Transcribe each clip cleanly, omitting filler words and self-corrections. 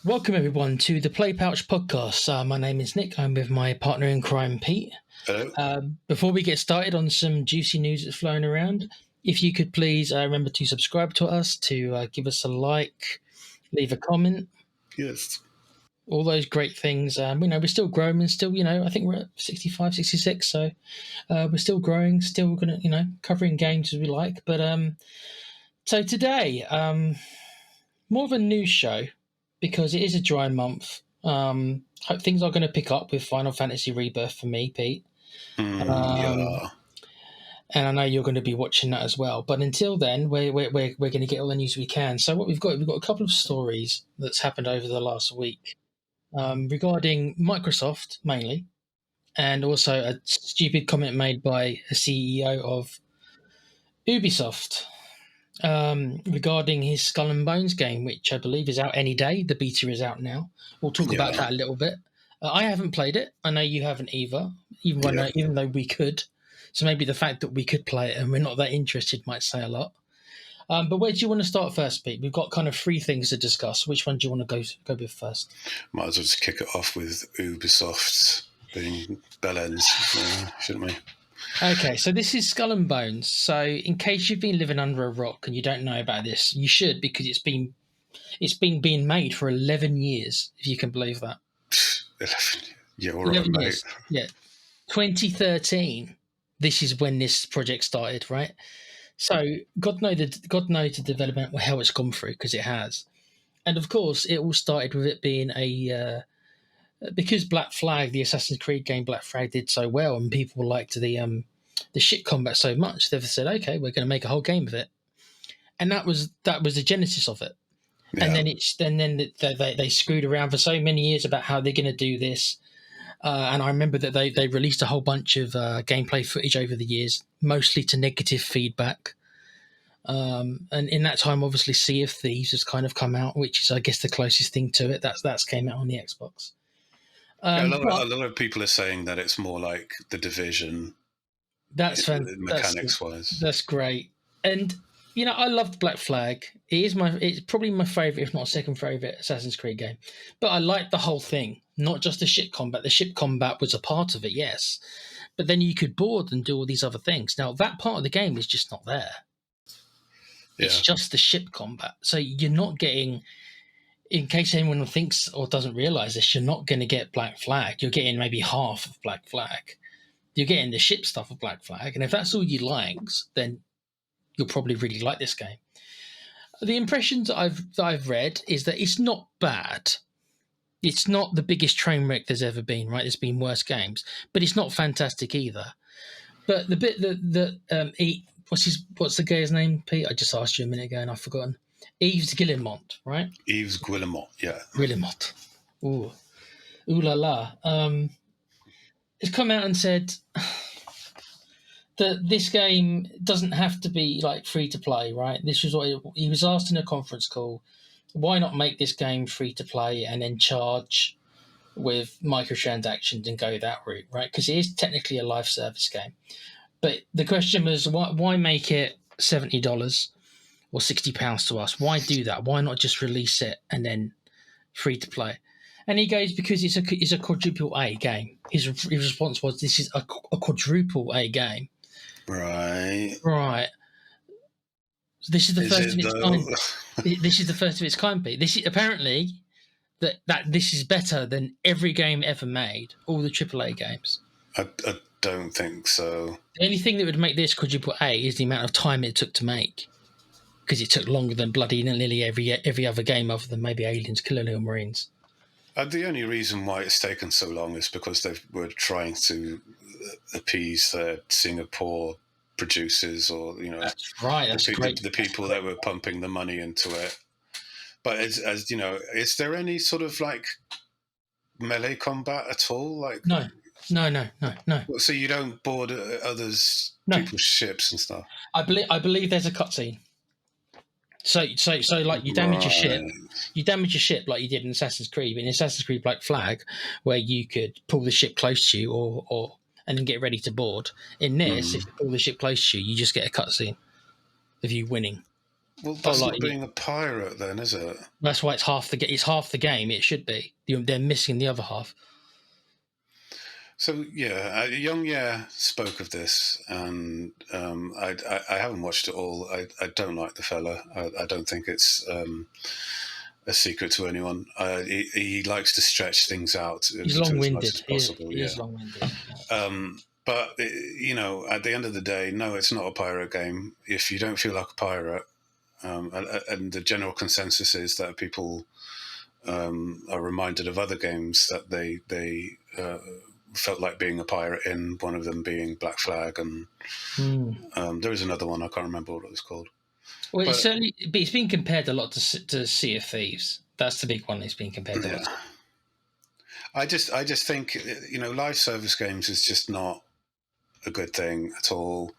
Welcome everyone to the Play Pouch podcast. My name is Nick. I'm with my partner in crime, Pete. Hello. Before we get started on some juicy news that's flowing around, if you could please remember to subscribe to us, to give us a like, leave a comment, Yes. all those great things. We're still growing and still, I think we're at 65, 66. So we're still growing, still going to, covering games as we like. But so today, more of a news show, because it is a dry month. Hope things are going to pick up with Final Fantasy Rebirth for me, Pete. Yeah. And I know you're going to be watching that as well. But until then, we're going to get all the news we can. So what we've got a couple of stories that's happened over the last week regarding Microsoft mainly, and also a stupid comment made by a CEO of Ubisoft regarding his Skull and Bones game, which I believe is out any day. The beta is out now. We'll talk about that a little bit. I haven't played it. I know you haven't either, even though we could. So maybe the fact that we could play it and we're not that interested might say a lot. But where do you want to start first, Pete? We've got kind of three things to discuss. Which one do you want to go with first? Might as well just kick it off with Ubisoft being bellends, shouldn't we? Okay, so this is Skull and Bones. So in case you've been living under a rock and you don't know about this, you should, because it's been being made for 11 years, if you can believe that. 11 Yeah, all right, mate. Years. Yeah. 2013, this is when this project started, right? So God knows the development, how it's gone through, because it has. And of course, it all started with it being because Black Flag, the Assassin's Creed game Black Flag, did so well, and people liked the ship combat so much, they've said, okay, we're going to make a whole game of it. And that was the genesis of it. Yeah. And then they screwed around for so many years about how they're going to do this. And I remember that they released a whole bunch of gameplay footage over the years, mostly to negative feedback. And in that time, obviously, Sea of Thieves has kind of come out, which is, I guess, the closest thing to it. That's came out on the Xbox. A lot of people are saying that it's more like The Division. That's mechanics-wise. That's great. And I loved Black Flag. It's probably my favorite, if not second favorite, Assassin's Creed game. But I liked the whole thing, not just the ship combat. The ship combat was a part of it, yes, but then you could board and do all these other things. Now that part of the game is just not there. Yeah. It's just the ship combat, so you're not getting. In case anyone thinks or doesn't realize this, you're not going to get Black Flag. You're getting maybe half of Black Flag. You're getting the ship stuff of Black Flag, and if that's all you like, then you'll probably really like this game. The impressions that I've read is that it's not bad. It's not the biggest train wreck there's ever been, right? There's been worse games, but it's not fantastic either. But the bit what's the guy's name, Pete? I just asked you a minute ago and I've forgotten. Yves Guillemot, right? Yves Guillemot, yeah. Guillemot. Ooh la la. Has come out and said that this game doesn't have to be like free to play, right? This was what he was asked in a conference call. Why not make this game free to play and then charge with microtransactions and go that route, right? Because it is technically a live service game. But the question was, why make it $70 or £60 to us? Why do that? Why not just release it and then free to play? And he goes, because it's a quadruple A game. His response was, this is a quadruple A game. Right. So this is the first of its kind. This is the first of its kind, Pete. This is apparently that this is better than every game ever made, all the AAA games. I don't think so. The only thing that would make this quadruple A is the amount of time it took to make, because it took longer than bloody nearly every other game other than maybe Aliens, Colonial Marines. The only reason why it's taken so long is because they were trying to appease the Singapore producers, or that's right. That's great. The people that were pumping the money into it. But as you know, is there any sort of like melee combat at all? Like no. So you don't board people's ships and stuff. I believe there's a cutscene. So like you damage your ship. You damage your ship like you did in Assassin's Creed, but in Assassin's Creed Black Flag, where you could pull the ship close to you or and then get ready to board. In this, if you pull the ship close to you, you just get a cutscene of you winning. Well, Oh, that's like not being a pirate, then, is it? that's why it's half the it's half the game. It should be. They're missing the other half. So yeah, Young Yeah spoke of this, and I haven't watched it all. I don't like the fella. I don't think it's a secret to anyone. He likes to stretch things out He's to as much as long-winded. possible. He is Yeah. long-winded. But at the end of the day, no, it's not a pirate game. If you don't feel like a pirate, and the general consensus is that people are reminded of other games that they felt like being a pirate in. One of them being Black Flag, and Hmm. there was another one I can't remember what it was called. Well, it's But certainly, but it's been compared a lot to Sea of Thieves. That's the big one. It's been compared a lot. yeah, I just think live service games is just not a good thing at all.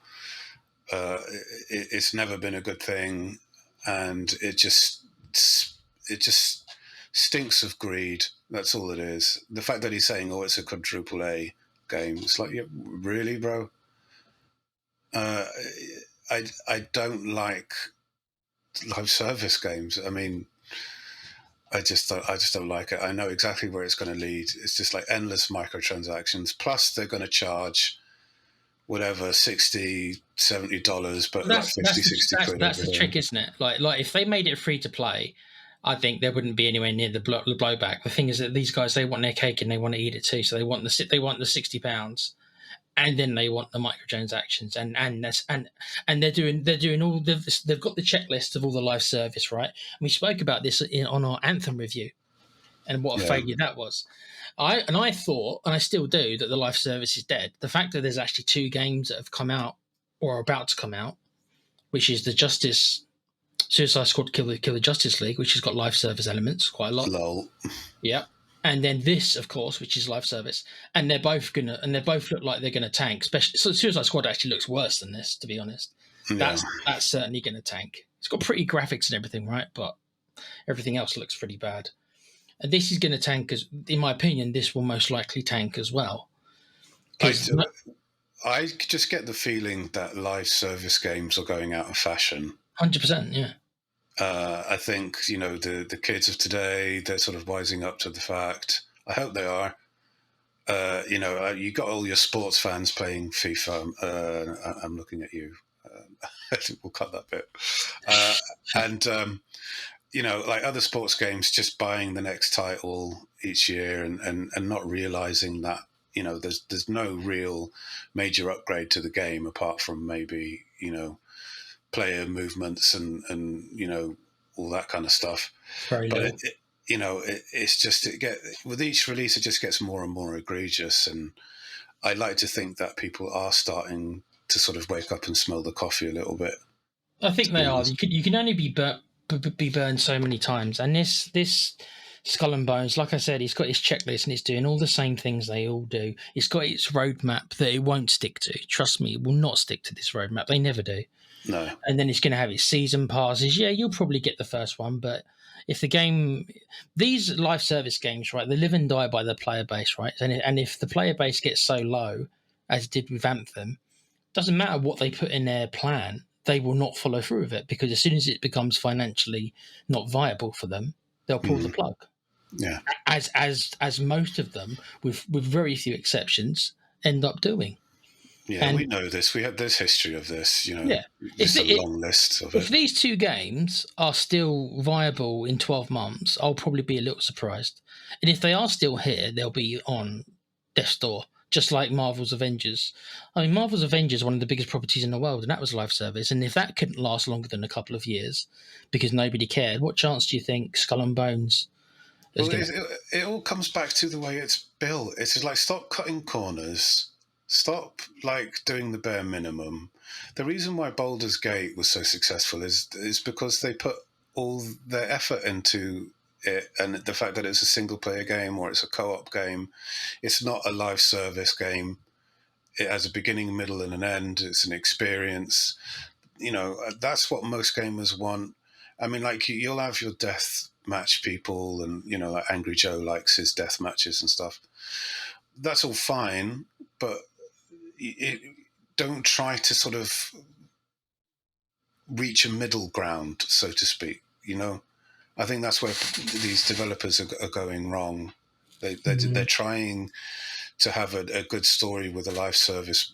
It's never been a good thing, and it just stinks of greed. That's all it is. The fact that he's saying, "Oh, it's a quadruple A game," it's like, yeah, really, bro. Uh, I don't like live service games. I mean, I just don't like it. I know exactly where it's going to lead. It's just like endless microtransactions. Plus, they're going to charge whatever $60-$70, but like That's 50, that's the 60 that's quid that's over the here. trick, isn't it? Like if they made it free to play, I think there wouldn't be anywhere near the blowback. The thing is that these guys, they want their cake and they want to eat it too. So they want the £60, and then they want the microtransactions, and they're doing all they've got the checklist of all the live service, right? And we spoke about this on our Anthem review, and what a Yeah, failure that was. I thought, and I still do, that the live service is dead. The fact that there's actually two games that have come out or are about to come out, which is the Justice Suicide Squad Kill the Justice League, which has got live service elements quite a lot. lol. Yep. And then this, of course, which is live service, and they both look like they're gonna tank. Especially, so Suicide Squad actually looks worse than this, to be honest. Yeah, That's certainly gonna tank. It's got pretty graphics and everything, right? But everything else looks pretty bad. And this is gonna tank, as in my opinion, this will most likely tank as well. I Because do. I just get the feeling that live service games are going out of fashion. 100%, yeah. I think the kids of today, they're sort of wising up to the fact. I hope they are. You got all your sports fans playing FIFA. I'm looking at you. We'll cut that bit. And like other sports games, just buying the next title each year, and not realizing that there's no real major upgrade to the game apart from maybe player movements and all that kind of stuff. Very But little. it's just with each release it just gets more and more egregious, and I like to think that people are starting to sort of wake up and smell the coffee a little bit, I to think be they are. honest. You can only be burned so many times, and this Skull and Bones, like I said, it's got its checklist and it's doing all the same things they all do. It's got its roadmap that it won't stick to. Trust me, it will not stick to this roadmap. They never do. No. And then it's going to have its season passes. Yeah, you'll probably get the first one, but if the game, these live service games, right, they live and die by the player base, right? And if the player base gets so low, as it did with Anthem, doesn't matter what they put in their plan, they will not follow through with it, because as soon as it becomes financially not viable for them, they'll pull the Mm, plug. yeah. As most of them, with very few exceptions, end up doing. Yeah, we And know this. We have this history of this, yeah, if just a the, long list of if it. these two games are still viable in 12 months, I'll probably be a little surprised. And if they are still here, they'll be on Death's Door, just like Marvel's Avengers. I mean, Marvel's Avengers is one of the biggest properties in the world, and that was live service. And if that couldn't last longer than a couple of years because nobody cared, what chance do you think Skull and Bones is Well, going to? it all comes back to the way it's built. It's just like, stop cutting corners, stop like doing the bare minimum. The reason why Baldur's Gate was so successful is because they put all their effort into it, and the fact that it's a single player game or it's a co-op game, it's not a live service game. It has a beginning, middle, and an end. It's an experience. That's what most gamers want. I mean, like you'll have your death match people, and like Angry Joe likes his death matches and stuff. That's all fine, but don't try to sort of reach a middle ground, so to speak. I think that's where these developers are going wrong. They're Mm. trying to have a good story with a live service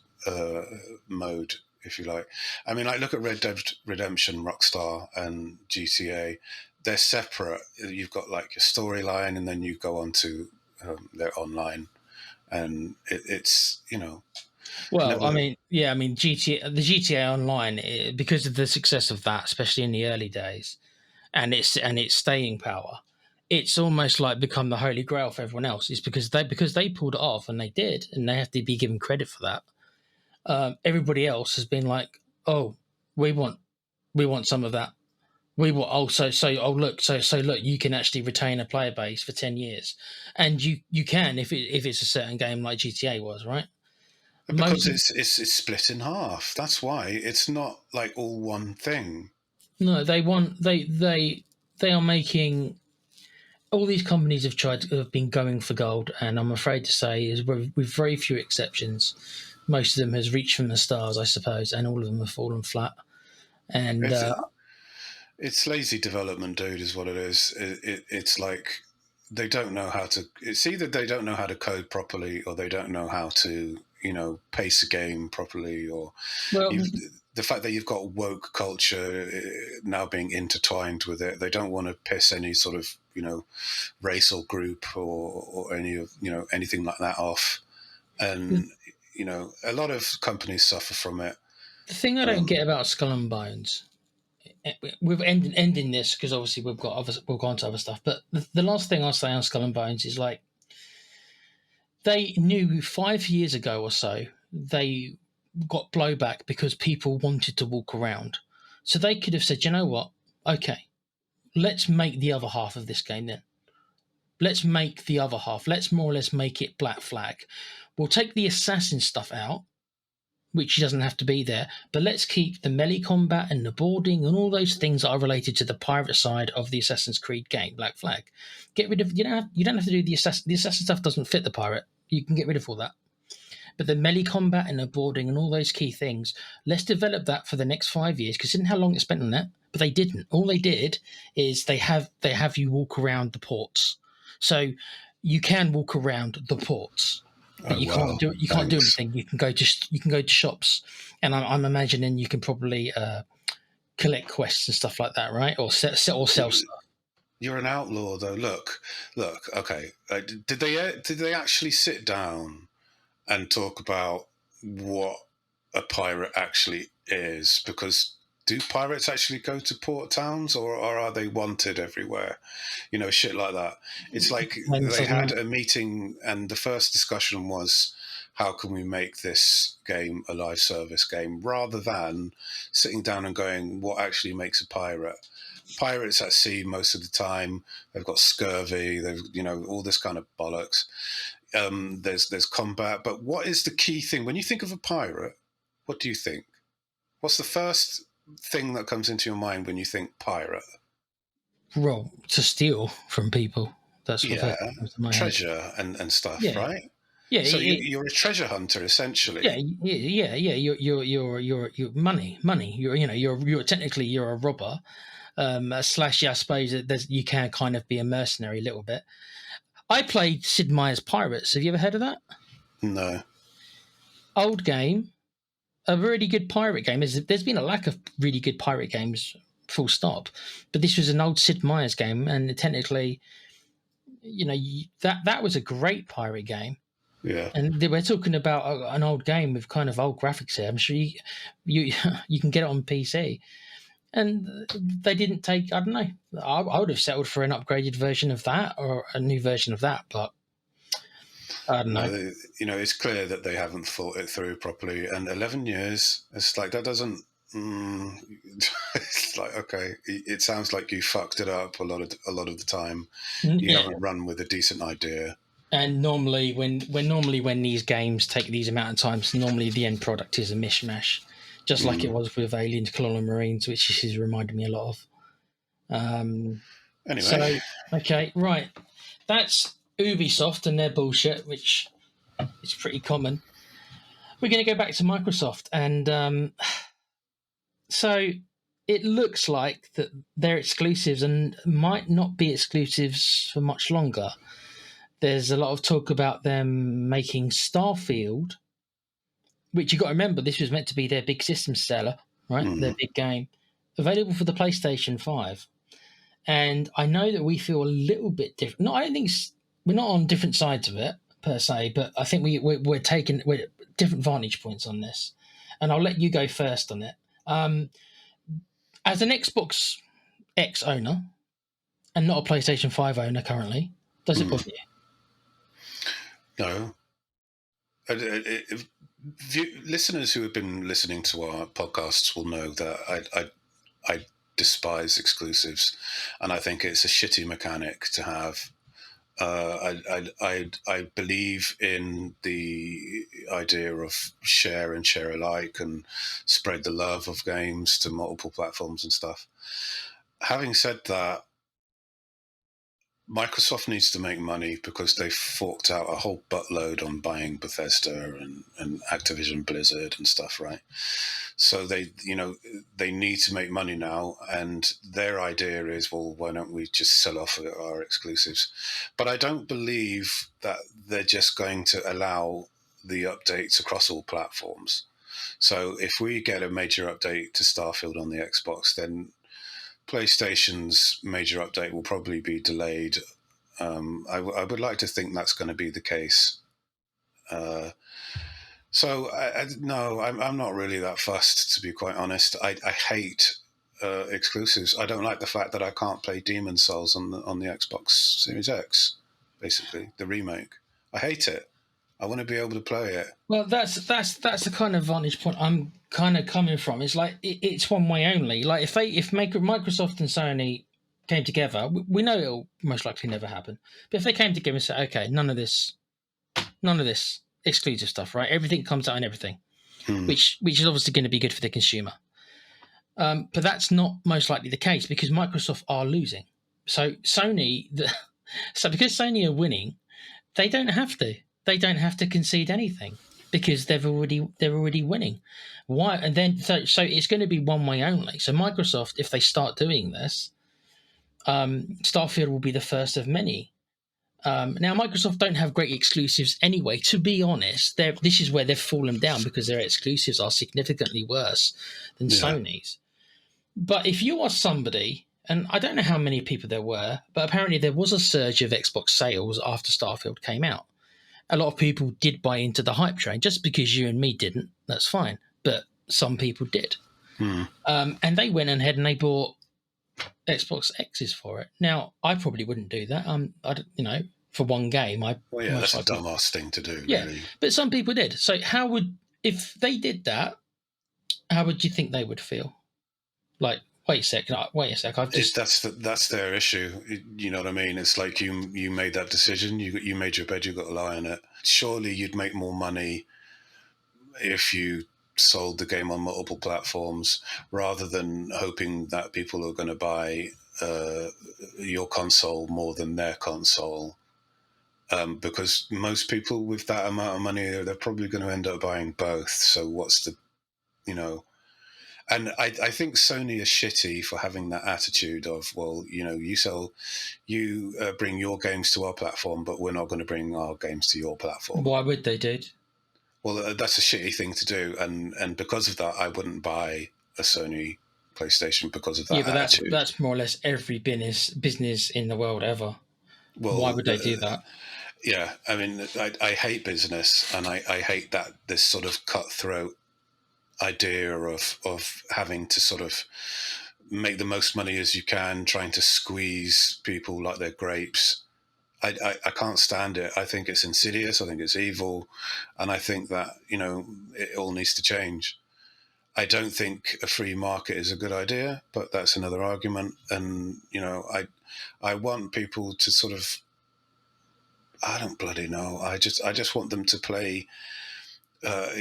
mode, if you like. I mean, like, look at Red Dead Redemption, Rockstar, and GTA. They're separate. You've got like your storyline, and then you go on to their online, and it's Well, I never. mean, yeah, I mean, the GTA Online, because of the success of that, especially in the early days, and its staying power, it's almost like become the holy grail for everyone else. It's because they pulled it off, and they did, and they have to be given credit for that. Everybody else has been like, oh, we want some of that. We want look, you can actually retain a player base for 10 years, and you can if it's a certain game like GTA was, right. Because Most it's split in half. That's why it's not like all one thing. No, they are making, all these companies have been going for gold, and I'm afraid to say, is with very few exceptions, most of them has reached from the stars, I suppose, and all of them have fallen flat. And It's it's lazy development, dude, is what it is. It's like they don't know how to. It's either they don't know how to code properly, or they don't know how to pace a game properly, or well, you've the fact that you've got woke culture now being intertwined with it. They don't want to piss any sort of race or group or any of anything like that off, the and a lot of companies suffer from it. thing I don't Um, get about Skull and Bones, we've ending this because obviously we'll go on to other stuff, but the last thing I'll say on Skull and Bones is, like, they knew 5 years ago or so they got blowback because people wanted to walk around. So they could have said, you know what? Okay, let's make the other half of this game then. Let's make the other half. Let's more or less make it Black Flag. We'll take the assassin stuff out, which doesn't have to be there, but let's keep the melee combat and the boarding and all those things that are related to the pirate side of the Assassin's Creed game, Black Flag. Get rid of, you don't have to do the assassin. The assassin stuff doesn't fit the pirate. You can get rid of all that. But the melee combat and the boarding and all those key things, let's develop that for the next 5 years, because isn't how long it spent on that? But they didn't. All they did is they have you walk around the ports. So you can walk around the ports, but oh well, you can't do thanks. anything. You can go to shops, and I'm imagining you can probably collect quests and stuff like that, right? Or sell stuff. You're an outlaw, though. Look. Okay, did they actually sit down and talk about what a pirate actually is? Because do pirates actually go to port towns, or are they wanted everywhere? Shit like that. It's like Depends, they doesn't had it? a meeting, and the first discussion was, how can we make this game a live service game, rather than sitting down and going, what actually makes a pirate? Pirates at sea most of the time. They've got scurvy. They've all this kind of bollocks. There's combat, but what is the key thing when you think of a pirate? What do you think? What's the first thing that comes into your mind when you think pirate? Well, to steal from people. That's what Yeah, first comes to my head. treasure and stuff, Yeah, right? yeah, So you're a treasure hunter yeah, essentially. yeah. You're money. You're technically you're a robber. Slash, yeah, I suppose you can kind of be a mercenary a little bit. I played Sid Meier's Pirates. Have you ever heard of that? No. Old game, a really good pirate game. There's been a lack of really good pirate games, full stop. But this was an old Sid Meier's game, and technically, that was a great pirate game. Yeah. And we're talking about an old game with kind of old graphics here. I'm sure you you can get it on PC. And they didn't take. I don't know. I would have settled for an upgraded version of that or a new version of that, but I don't No, know. it's clear that they haven't thought it through properly. And 11 years, it's like that doesn't. Mm, it's like, okay, it sounds like you fucked it up a lot of the time. You Yeah. haven't run with a decent idea. And normally, when these games take these amount of times, normally the end product is a mishmash, just like it Mm. was with Aliens: Colonial Marines, which this is reminding me a lot of. Um, Anyway, so, okay, right, that's Ubisoft and their bullshit, which is pretty common. We're going to go back to Microsoft, and so it looks like that they're exclusives and might not be exclusives for much longer. There's a lot of talk about them making Starfield, which you got to remember, this was meant to be their big system seller, right? Their big game, available for the PlayStation 5. And I know that we feel a little bit different. No, I don't think we're not on different sides of it per se, but I think we're taking different vantage points on this. And I'll let you go first on it. As an Xbox X owner and not a PlayStation 5 owner currently, does it bother you? No. Listeners who have been listening to our podcasts will know that I despise exclusives, and I think it's a shitty mechanic to have. I believe in the idea of share and share alike and spread the love of games to multiple platforms and stuff. Having said that, Microsoft needs to make money because they forked out a whole buttload on buying Bethesda and Activision Blizzard and stuff, right? So they need to make money now, and their idea is, well, why don't we just sell off our exclusives? But I don't believe that they're just going to allow the updates across all platforms. So if we get a major update to Starfield on the Xbox, then PlayStation's major update will probably be delayed. I would like to think that's going to be the case. So no, I'm not really that fussed, to be quite honest. I hate exclusives. I don't like the fact that I can't play Demon's Souls on the Xbox Series X, basically the remake. I hate it. I want to be able to play it. Well, that's the kind of vantage point I'm kind of coming from. It's like it's one way only. Like if Microsoft and Sony came together, we know it'll most likely never happen. But if they came together and said, okay, none of this exclusive stuff, right? Everything comes out on everything, which is obviously going to be good for the consumer. But that's not most likely the case because Microsoft are losing. So because Sony are winning, they don't have to. They don't have to concede anything because they're already winning. Why? And then so it's going to be one way only. So Microsoft, if they start doing this, Starfield will be the first of many. Now Microsoft don't have great exclusives anyway. To be honest, this is where they've fallen down because their exclusives are significantly worse than Sony's. But if you are somebody, and I don't know how many people there were, but apparently there was a surge of Xbox sales after Starfield came out. A lot of people did buy into the hype train. Just because you and me didn't, that's fine. But some people did. And they went ahead and they bought Xbox X's for it. Now, I probably wouldn't do that. For one game, that's a dumbass thing to do. Yeah, really. But some people did. So if they did that, how would you think they would feel? Like, wait a sec. That's their issue. You know what I mean? It's like you made that decision. You made your bed. You got to lie in it. Surely you'd make more money if you sold the game on multiple platforms rather than hoping that people are going to buy your console more than their console. Because most people with that amount of money, they're probably going to end up buying both. So what's the, And I think Sony is shitty for having that attitude of, well, you bring your games to our platform, but we're not going to bring our games to your platform. Why would they do? Well, that's a shitty thing to do, and because of that, I wouldn't buy a Sony PlayStation because of that. Yeah, but attitude. that's more or less every business in the world ever. Well, why would they do that? Yeah, I mean, I hate business, and I hate that this sort of cutthroat idea of having to sort of make the most money as you can, trying to squeeze people like they're grapes. I can't stand it. I think it's insidious. I think it's evil. And I think that, it all needs to change. I don't think a free market is a good idea, but that's another argument. And, I want people to sort of, I don't bloody know. I just want them to play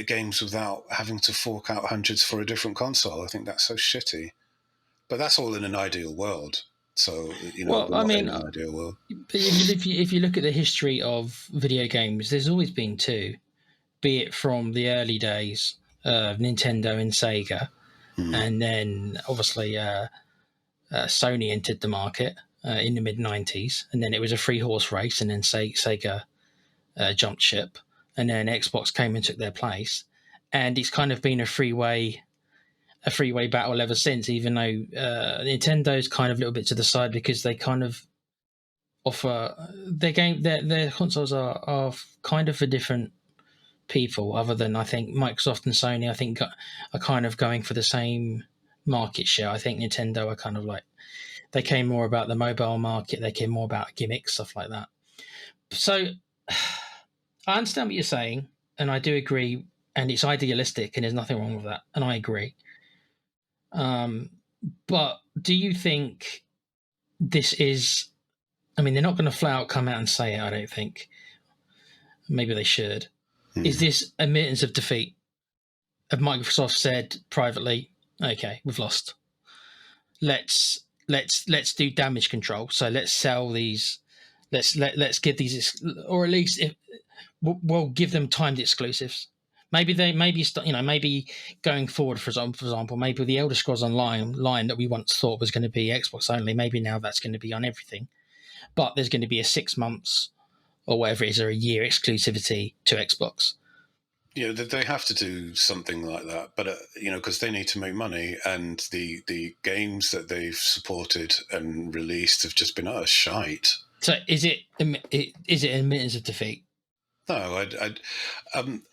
games without having to fork out hundreds for a different console. I think that's so shitty. But that's all in an ideal world. So, well, I mean, in an ideal world. If you look at the history of video games, there's always been two, be it from the early days of Nintendo and Sega, And then obviously Sony entered the market in the mid 90s, and then it was a three horse race, and then Sega jumped ship, and then Xbox came and took their place, and it's kind of been a freeway battle ever since. Even though Nintendo's kind of a little bit to the side because they kind of offer their consoles are kind of for different people. Other than I think Microsoft and Sony, I think are kind of going for the same market share. I think Nintendo are kind of like they care more about the mobile market. They care more about gimmicks, stuff like that. So I understand what you're saying, and I do agree, and it's idealistic, and there's nothing wrong with that, and I agree. But do you think this is? I mean, they're not going to flat out come out and say it. I don't think. Maybe they should. Is this admittance of defeat? Have Microsoft said privately, "Okay, we've lost. Let's do damage control. So let's sell these. Let's give these, or at least if we'll give them timed exclusives. Maybe maybe going forward, for example, maybe the Elder Scrolls Online that we once thought was going to be Xbox only, maybe now that's going to be on everything. But there's going to be a 6 months or whatever it is, or a year exclusivity to Xbox. Yeah, they have to do something like that, but because they need to make money, and the games that they've supported and released have just been utter shite. So is it admittance of defeat? No,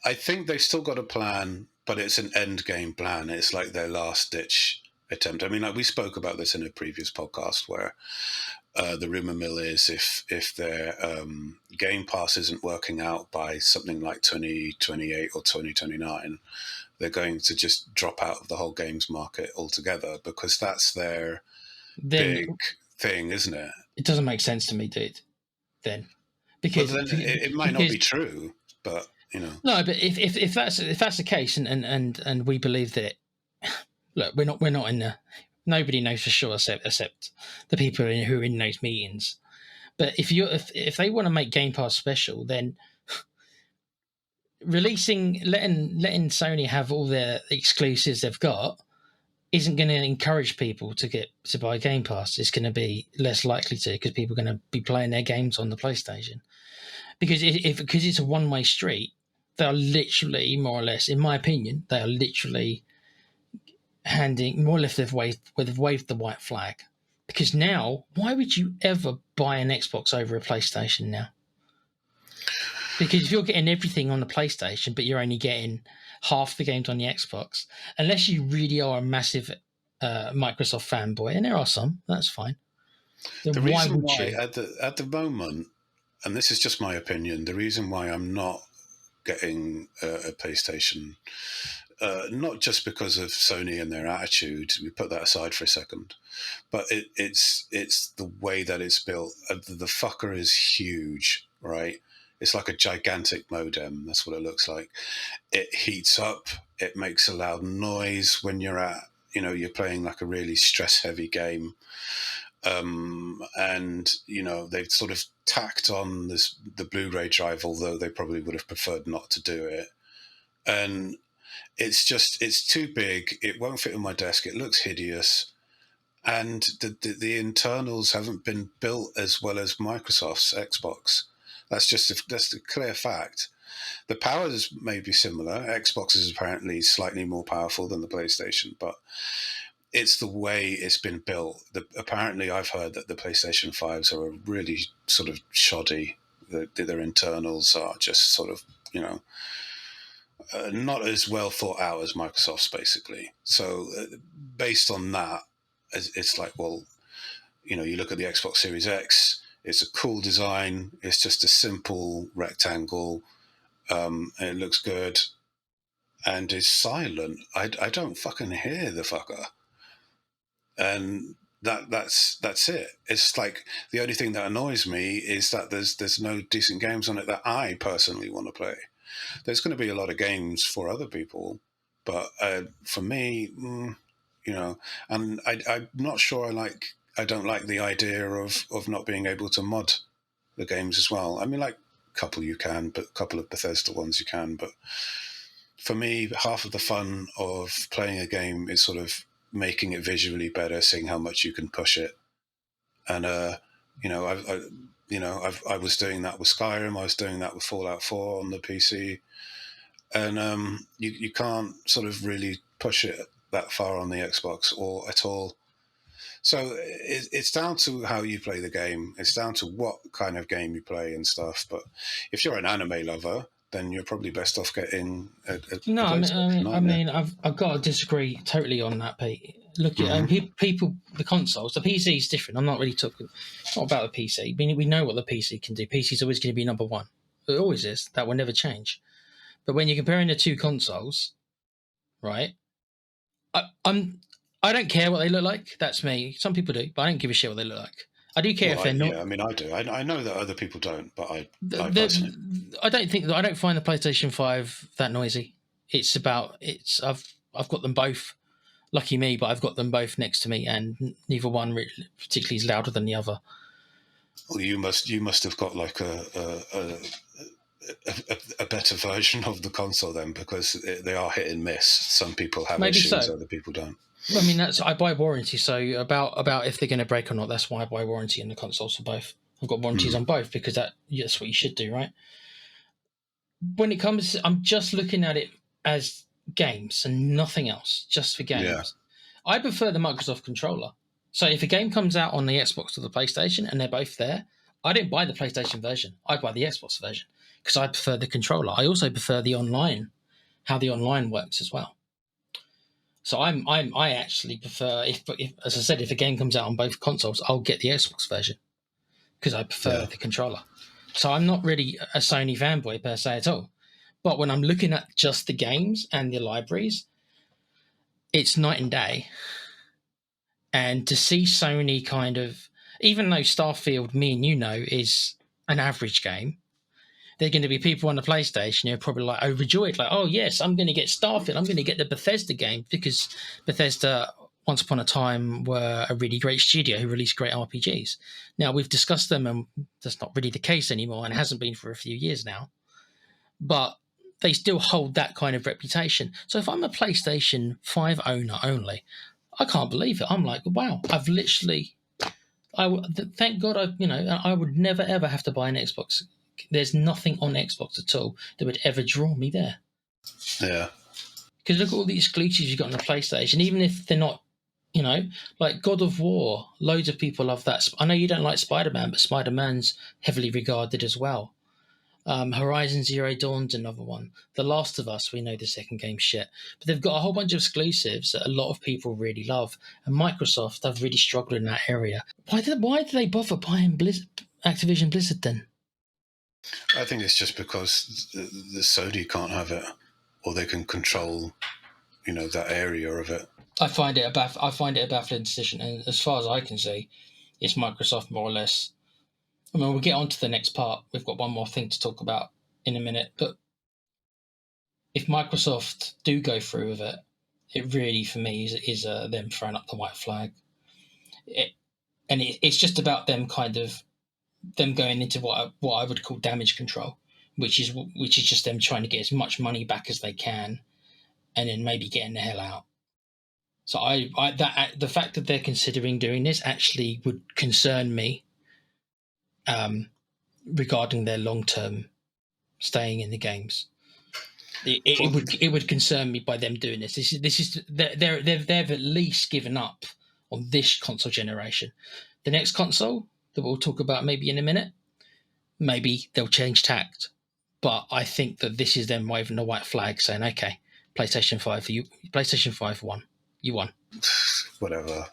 I think they've still got a plan, but it's an end game plan. It's like their last ditch attempt. I mean, like we spoke about this in a previous podcast where the rumor mill is if their Game Pass isn't working out by something like 2028 or 2029, they're going to just drop out of the whole games market altogether, because that's their big thing, isn't it? It doesn't make sense to me, dude. Then. Because then it might not be true, but no. But if that's the case, and we believe that, look, we're not in the. Nobody knows for sure except the people who are in those meetings. But if they want to make Game Pass special, then letting Sony have all their exclusives they've got isn't going to encourage people to buy Game Pass. It's going to be less likely to, because people are going to be playing their games on the PlayStation. Because because it's a one-way street, they are literally, more or less, in my opinion, they are literally handing more or less they've waved the white flag. Because now, why would you ever buy an Xbox over a PlayStation now? Because if you're getting everything on the PlayStation, but you're only getting half the games on the Xbox, unless you really are a massive Microsoft fanboy, and there are some, that's fine. Then the reason why at the moment, and this is just my opinion, the reason why I'm not getting a PlayStation, not just because of Sony and their attitude, we put that aside for a second, but it's the way that it's built. The fucker is huge, right? It's like a gigantic modem. That's what it looks like. It heats up. It makes a loud noise when you're playing like a really stress-heavy game. And they've sort of tacked on the Blu-ray drive, although they probably would have preferred not to do it. And it's too big. It won't fit on my desk. It looks hideous. And the internals haven't been built as well as Microsoft's Xbox. That's a clear fact. The powers may be similar. Xbox is apparently slightly more powerful than the PlayStation, but it's the way it's been built. Apparently, I've heard that the PlayStation 5s are really sort of shoddy. Their internals are just sort of, not as well thought out as Microsoft's, basically. So based on that, it's like, well, you look at the Xbox Series X, it's a cool design. It's just a simple rectangle. It looks good. And it's silent. I don't fucking hear the fucker. And that's it. It's like the only thing that annoys me is that there's no decent games on it that I personally want to play. There's going to be a lot of games for other people, but for me, and I'm not sure I don't like the idea of not being able to mod the games as well. I mean, like a couple you can, but a couple of Bethesda ones you can, but for me, half of the fun of playing a game is sort of making it visually better, seeing how much you can push it. And you know, I was doing that with Skyrim. I was doing that with Fallout 4 on the PC, and you can't sort of really push it that far on the Xbox or at all. So it's down to how you play the game. It's down to what kind of game you play and stuff. But if you're an anime lover, then you're probably best off getting No, a PlayStation, I aren't you? mean, I've got to disagree totally on that, Pete. Look at Mm-hmm. people, the consoles, the PC is different. I'm not really talking, it's not about the PC. We know what the PC can do. PC is always going to be number one. It always is. That will never change. But when you're comparing the two consoles, right? I'm I don't care what they look like. That's me. Some people do, but I don't give a shit what they look like. I do care if they're not. Yeah, I mean, I do. I know that other people don't, but I personally, I don't think that I don't find the PlayStation 5 that noisy. It's about it's I've got them both. Lucky me, but I've got them both next to me, and neither one particularly is louder than the other. well, you must have got like a better version of the console then, because they are hit and miss. Some people have Maybe issues, so. other people don't. I mean, that's I buy warranty, so about if they're going to break or not. That's why I buy warranty in the consoles for both. I've got warranties Mm. on both because that's what you should do, right? When it comes, I'm just looking at it as games and nothing else, just for Yeah, games. I prefer the Microsoft controller. So if a game comes out on the Xbox or the PlayStation and they're both there, I don't buy the PlayStation version. I buy the Xbox version because I prefer the controller. I also prefer the online, how the online works as well. So I actually prefer if as I said, if a game comes out on both consoles, I'll get the Xbox version because I prefer yeah. the controller. So I'm not really a Sony fanboy per se at all. But when I'm looking at just the games and the libraries, it's night and day. And to see Sony kind of, even though Starfield, me and you know, is an average game, there are going to be people on the PlayStation who are probably like overjoyed, like, oh, yes, I'm going to get Starfield. I'm going to get the Bethesda game because Bethesda, once upon a time, were a really great studio who released great RPGs. Now, we've discussed them, and that's not really the case anymore, and it hasn't been for a few years now. But they still hold that kind of reputation. So if I'm a PlayStation 5 owner only, I can't believe it. I'm like, wow, I've literally, thank God I would never ever have to buy an Xbox. There's nothing on Xbox at all that would ever draw me there. Yeah. Because look at all the exclusives you've got on the PlayStation, even if they're not, like God of War, loads of people love that. I know you don't like Spider Man, but Spider Man's heavily regarded as well. Horizon Zero Dawn's another one. The Last of Us, we know the second game's shit. But they've got a whole bunch of exclusives that a lot of people really love. And Microsoft have really struggled in that area. Why do they bother buying Activision Blizzard then? I think it's just because the Sony can't have it, or they can control, that area of it. I find it a baffling decision. And as far as I can see, it's Microsoft more or less. I mean, we'll get on to the next part. We've got one more thing to talk about in a minute. But if Microsoft do go through with it, it really, for me, is them throwing up the white flag. It's just about them going into what I would call damage control, which is just them trying to get as much money back as they can, and then maybe getting the hell out. So the fact that they're considering doing this actually would concern me, regarding their long term staying in the games. It would concern me by them doing this. This is they've at least given up on this console generation. The next console that we'll talk about maybe in a minute, maybe they'll change tact. But I think that this is them waving the white flag, saying, "Okay, PlayStation 5 for you. PlayStation 5 won. You won." Whatever.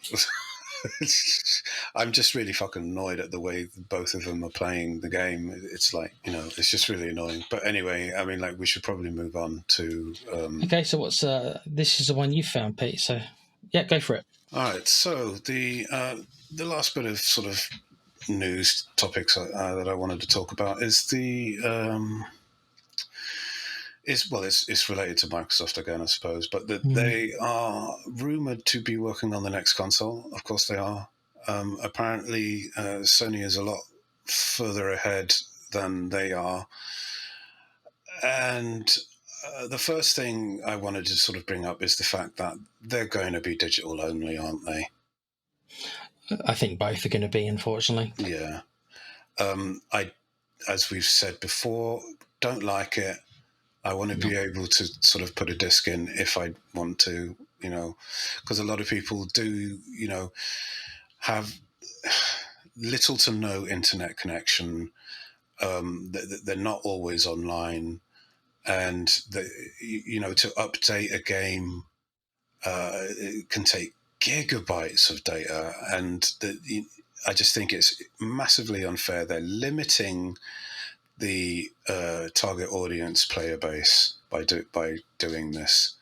I'm just really fucking annoyed at the way both of them are playing the game. It's like, it's just really annoying. But anyway, I mean, like, we should probably move on to. Okay, so what's this is the one you found, Pete. So yeah, go for it. All right. So the last bit of sort of news topics that I wanted to talk about is it's related to Microsoft again, I suppose, but they are rumored to be working on the next console. Of course, they are. Apparently, Sony is a lot further ahead than they are, and The first thing I wanted to sort of bring up is the fact that they're going to be digital only, aren't they? I think both are going to be, unfortunately. Yeah. I, as we've said before, don't like it. I want to No. be able to sort of put a disc in if I want to, because a lot of people do, have little to no internet connection. They're not always online, and to update a game, it can take gigabytes of data, and I just think it's massively unfair. They're limiting the target audience player base by doing this,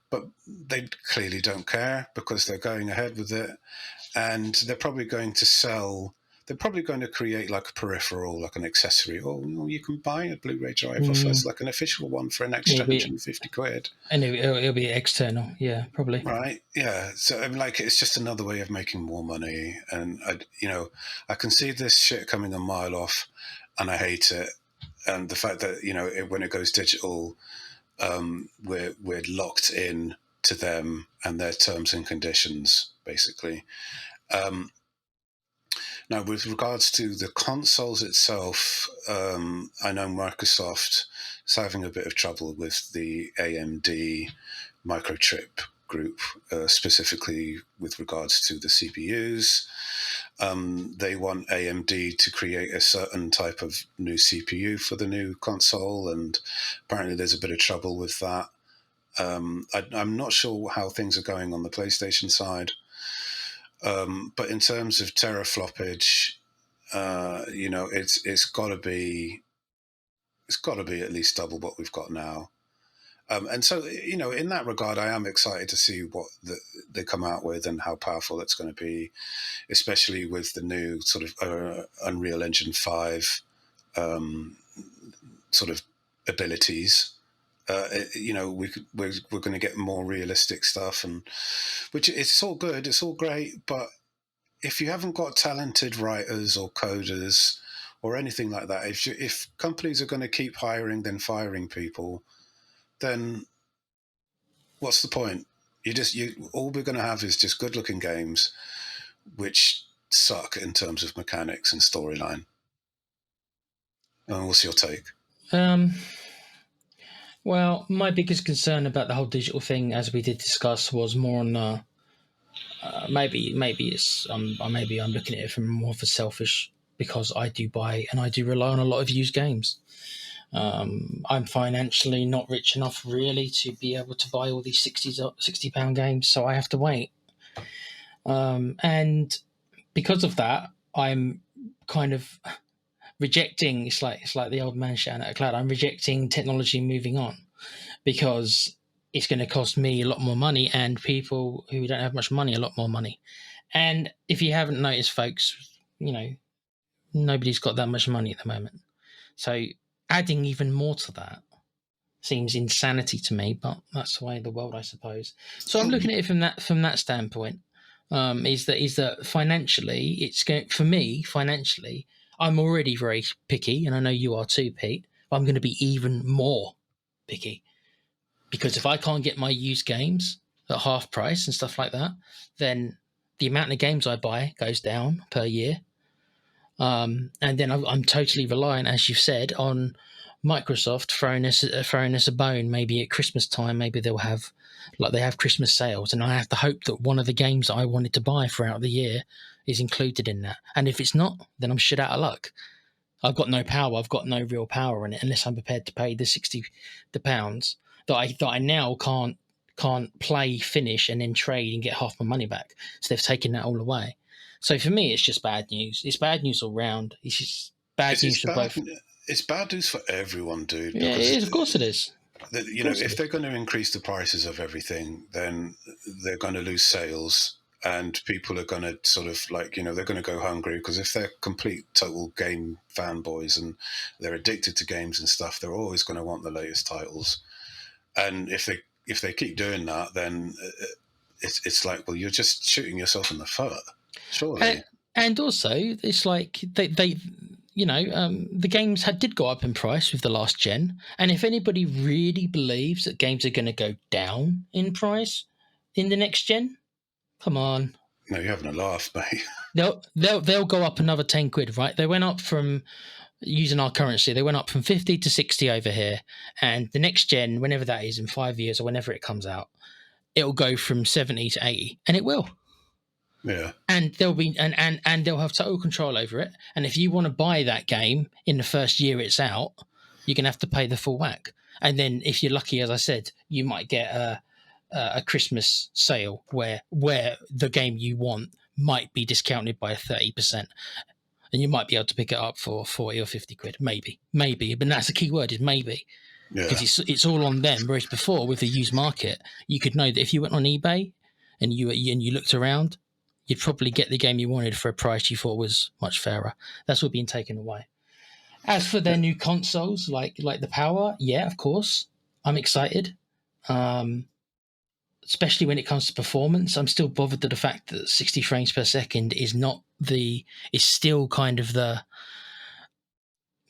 but they clearly don't care because they're going ahead with it, and they're probably going to sell. They're probably going to create like a peripheral, like an accessory. Oh, you can buy a Blu-ray drive off us, Mm, like an official one for an extra it'll be, 150 quid. and it'll be external. Yeah, probably. Right. Yeah. So I'm like, it's just another way of making more money. And I can see this shit coming a mile off, and I hate it. And the fact that when it goes digital, we're locked in to them and their terms and conditions, basically. Um, Now, with regards to the consoles itself, I know Microsoft is having a bit of trouble with the AMD microchip group, specifically with regards to the CPUs. They want AMD to create a certain type of new CPU for the new console, and apparently there's a bit of trouble with that. I'm not sure how things are going on the PlayStation side. But in terms of terafloppage, it's got to be at least double what we've got now. And so, in that regard, I am excited to see what they come out with and how powerful it's going to be, especially with the new sort of Unreal Engine 5 sort of abilities. We're going to get more realistic stuff, and which it's all good, it's all great, but if you haven't got talented writers or coders or anything like that, if companies are going to keep hiring then firing people, then what's the point? You all we're going to have is just good looking games which suck in terms of mechanics and storyline. What's your take? Um, well, my biggest concern about the whole digital thing, as we did discuss, was more on maybe it's maybe I'm looking at it from more of a selfish, because I do buy and I do rely on a lot of used games. I'm financially not rich enough really to be able to buy all these £60 games, so I have to wait. And because of that, I'm kind of rejecting. It's like the old man shouting at a cloud. I'm rejecting technology moving on because it's going to cost me a lot more money and people who don't have much money a lot more money. And if you haven't noticed, folks, nobody's got that much money at the moment. So adding even more to that seems insanity to me, but that's the way of the world, I suppose. So I'm looking at it from that standpoint. Is that financially, it's going for me financially. I'm already very picky, and I know you are too, Pete. But I'm going to be even more picky because if I can't get my used games at half price and stuff like that, then the amount of games I buy goes down per year. And then I'm totally reliant, as you've said, on Microsoft throwing us a bone. Maybe at Christmas time, maybe they'll have like they have Christmas sales, and I have to hope that one of the games I wanted to buy throughout the year is included in that. And if it's not, then I'm shit out of luck. I've got no power. I've got no real power in it unless I'm prepared to pay the pounds that I now can't play, finish, and then trade and get half my money back. So they've taken that all away. So for me, it's just bad news. It's bad news all round. It's just bad It's news for bad. both. It's bad news for everyone, dude. Yeah, it Because is. Of course it is. Of course it if is. they're going to increase the prices of everything, then they're going to lose sales, and people are going to sort of like they're going to go hungry because if they're complete total game fanboys and they're addicted to games and stuff, they're always going to want the latest titles. And if they keep doing that, then it's like, well, you're just shooting yourself in the foot, And, surely. and also, it's like they the games did go up in price with the last gen. And if anybody really believes that games are going to go down in price in the next gen, come on. No, you're having a laugh, mate. They'll go up another 10 quid, right? They went up from, using our currency, they went up from 50 to 60 over here. And the next gen, whenever that is, in 5 years or whenever it comes out, it'll go from 70 to 80. And it will. Yeah. And they'll be and they'll have total control over it. And if you want to buy that game in the first year it's out, you're gonna have to pay the full whack. And then if you're lucky, as I said, you might get a Christmas sale where the game you want might be discounted by 30%. And you might be able to pick it up for 40 or 50 quid, maybe. But that's the key word, is maybe. Yeah. Because it's all on them. Whereas before, with the used market, you could know that if you went on eBay and you looked around, you'd probably get the game you wanted for a price you thought was much fairer. That's all being taken away. As for their new consoles, like the Power, yeah, of course, I'm excited. Especially when it comes to performance, I'm still bothered to the fact that 60 frames per second is still kind of the,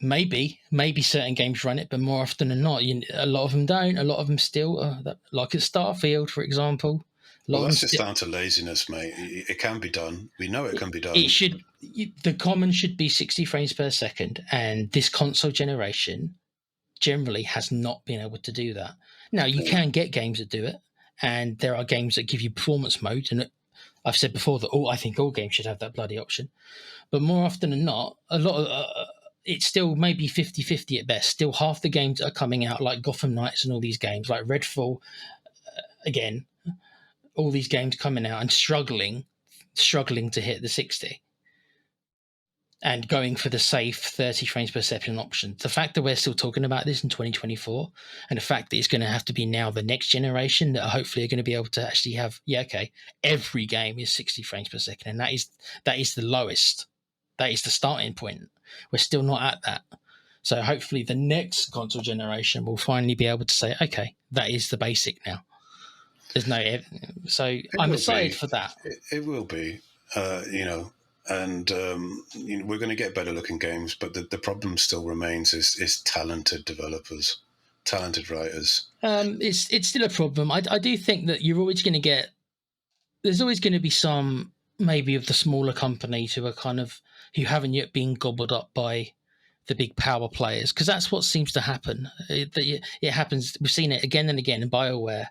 maybe certain games run it, but more often than not, a lot of them don't. A lot of them still, like at Starfield, for example. Well, that's just down to laziness, mate. It can be done. We know it can be done. The common should be 60 frames per second, and this console generation generally has not been able to do that. Now, you can get games that do it, and there are games that give you performance mode, and I've said before that I think all games should have that bloody option. But more often than not, a lot of it's still maybe 50-50 at best. Still half the games that are coming out, like Gotham Knights and all these games, like Redfall, again, all these games coming out and struggling to hit the 60 and going for the safe 30 frames per second option. The fact that we're still talking about this in 2024, and the fact that it's going to have to be now the next generation that hopefully are going to be able to actually have, every game is 60 frames per second, and that is the lowest. That is the starting point. We're still not at that. So hopefully the next console generation will finally be able to say, okay, that is the basic now. There's no, so I'm excited for that. It will be, and we're going to get better looking games, but the problem still remains is talented developers, talented writers. It's still a problem. I do think that you're always going to get, there's always going to be some maybe of the smaller companies who haven't yet been gobbled up by the big power players, because that's what seems to happen. It happens. We've seen it again and again in BioWare.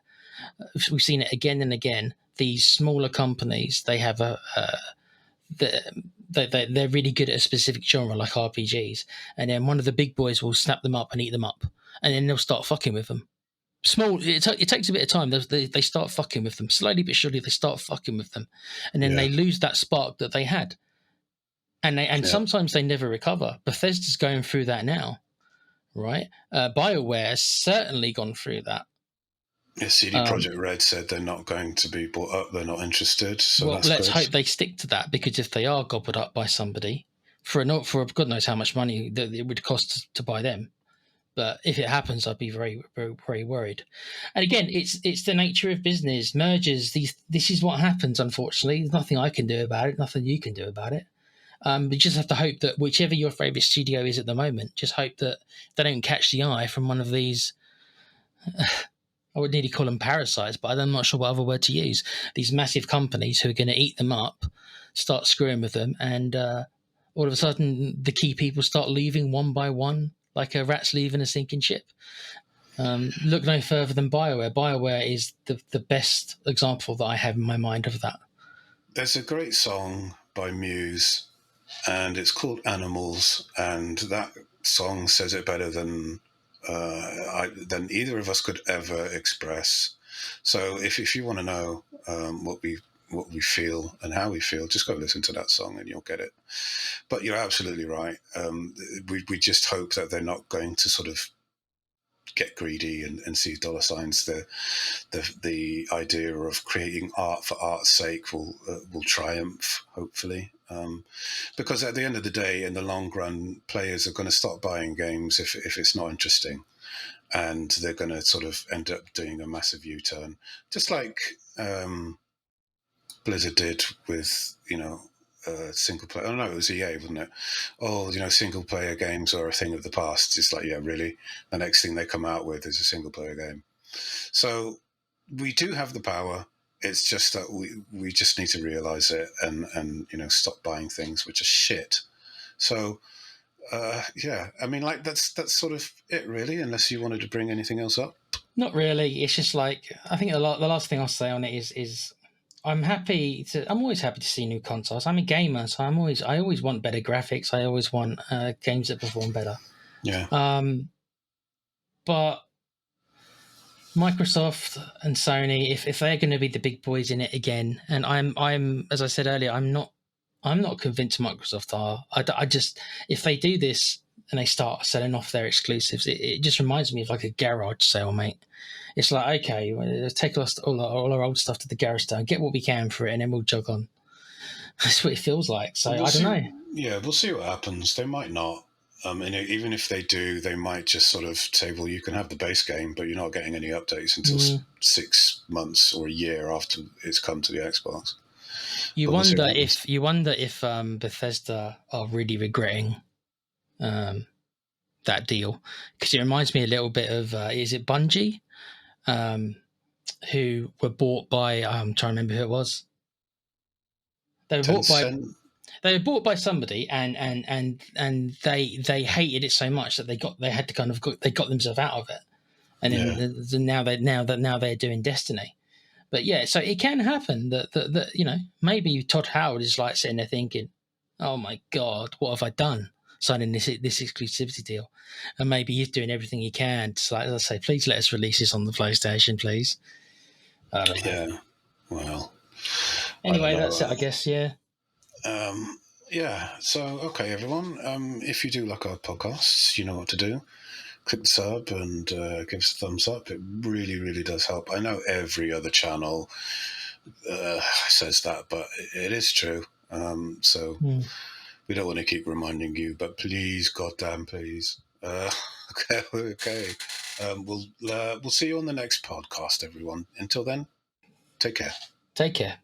We've seen it again and again. These smaller companies, they have they're really good at a specific genre, like RPGs, and then one of the big boys will snap them up and eat them up, and then they'll start fucking with them. It takes a bit of time. They start fucking with them slowly but surely. They start fucking with them, and then they lose that spark that they had, and sometimes they never recover. Bethesda's going through that now, right? BioWare has certainly gone through that. Yeah, CD Projekt Red said they're not going to be bought up. They're not interested. So let's hope they stick to that, because if they are gobbled up by somebody for God knows how much money that it would cost to buy them, but if it happens, I'd be very, very, very worried. And again, it's the nature of business, mergers. This is what happens. Unfortunately, there's nothing I can do about it. Nothing you can do about it. But you just have to hope that whichever your favorite studio is at the moment, just hope that they don't catch the eye from one of these. I would nearly call them parasites, but I'm not sure what other word to use. These massive companies who are going to eat them up, start screwing with them, and all of a sudden the key people start leaving one by one, like a rat's leaving a sinking ship. Look no further than BioWare. BioWare is the best example that I have in my mind of that. There's a great song by Muse, and it's called Animals, and that song says it better than either of us could ever express. So if you want to know what we feel and how we feel, just go listen to that song and you'll get it. But you're absolutely right. We just hope that they're not going to sort of get greedy and see dollar signs. The idea of creating art for art's sake will triumph, hopefully. Because at the end of the day, in the long run, players are going to stop buying games if it's not interesting, and they're going to sort of end up doing a massive U-turn, just like Blizzard did with single player. Oh no, it was EA, wasn't it? Oh, single player games are a thing of the past. It's like, yeah, really. The next thing they come out with is a single player game. So we do have the power. It's just that we just need to realize it and stop buying things which are shit. So yeah, I mean, like that's sort of it, really. Unless you wanted to bring anything else up. Not really. It's just like I think the last thing I'll say on it is I'm always happy to see new consoles. I'm a gamer, so I always want better graphics. I always want games that perform better. Yeah. But Microsoft and Sony, if they're going to be the big boys in it again, and I'm as I said earlier, I'm not convinced Microsoft are. I just, if they do this and they start selling off their exclusives, it just reminds me of like a garage sale, mate. It's like, okay, let's take all our old stuff to the garage sale, get what we can for it, and then we'll jog on. That's what it feels like. So I don't know. Yeah, we'll see what happens. They might not. And even if they do, they might just sort of say, well, you can have the base game, but you're not getting any updates until 6 months or a year after it's come to the Xbox. You wonder if Bethesda are really regretting that deal, because it reminds me a little bit of is it Bungie, who were bought by I'm trying to remember who it was. They were bought by somebody, and they hated it so much that they had to they got themselves out of it, and then now they're doing Destiny. But yeah, so it can happen that maybe Todd Howard is like sitting there thinking, "Oh my God, what have I done? Signing this exclusivity deal," and maybe he's doing everything he can to, like, let's say, please let us release this on the PlayStation, please. I don't know. Yeah. Well. Anyway, that's it, I guess. Yeah. Yeah. So, okay, everyone. If you do like our podcasts, you know what to do. Click the sub and give us a thumbs up. It really, really does help. I know every other channel says that, but it is true. So we don't want to keep reminding you, but please, goddamn, please. Okay. We'll see you on the next podcast, everyone. Until then, take care. Take care.